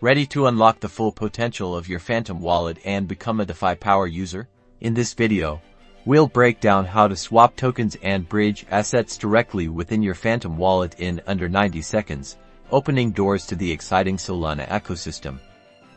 Ready to unlock the full potential of your Phantom wallet and become a DeFi power user? In this video, we'll break down how to swap tokens and bridge assets directly within your Phantom wallet in under 90 seconds, opening doors to the exciting Solana ecosystem.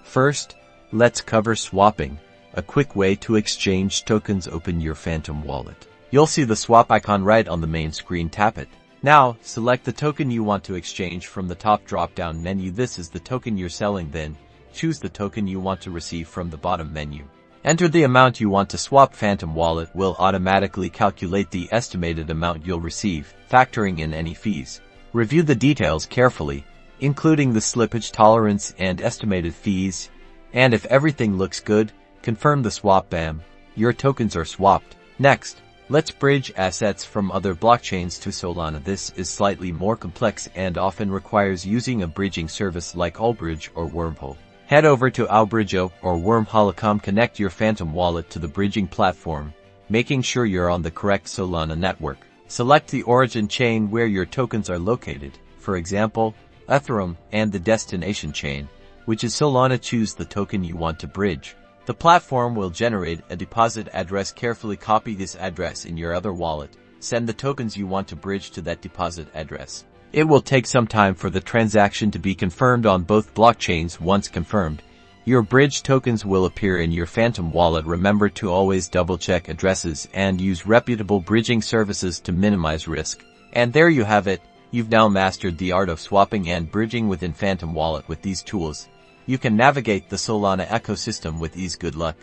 First, let's cover swapping, a quick way to exchange tokens. Open your Phantom wallet. You'll see the swap icon right on the main screen. Tap it. Now, select the token you want to exchange from the top drop-down menu. This is the token you're selling. Then, choose the token you want to receive from the bottom menu. Enter the amount you want to swap. Phantom wallet will automatically calculate the estimated amount you'll receive, factoring in any fees. Review the details carefully, including the slippage tolerance and estimated fees, and if everything looks good, confirm the swap. Bam! Your tokens are swapped. Next, let's bridge assets from other blockchains to Solana. This is slightly more complex and often requires using a bridging service like Allbridge or Wormhole. Head over to Allbridge or Wormhole.com. Connect your Phantom wallet to the bridging platform, making sure you're on the correct Solana network. Select the origin chain where your tokens are located, for example, Ethereum, and the destination chain, which is Solana. Choose the token you want to bridge. The platform will generate a deposit address. Carefully copy this address in your other wallet. Send the tokens you want to bridge to that deposit address. It will take some time for the transaction to be confirmed on both blockchains. Once confirmed, your bridge tokens will appear in your Phantom wallet. Remember to always double-check addresses and use reputable bridging services to minimize risk. And there you have it. You've now mastered the art of swapping and bridging within Phantom wallet. With these tools, you can navigate the Solana ecosystem with ease. Good luck.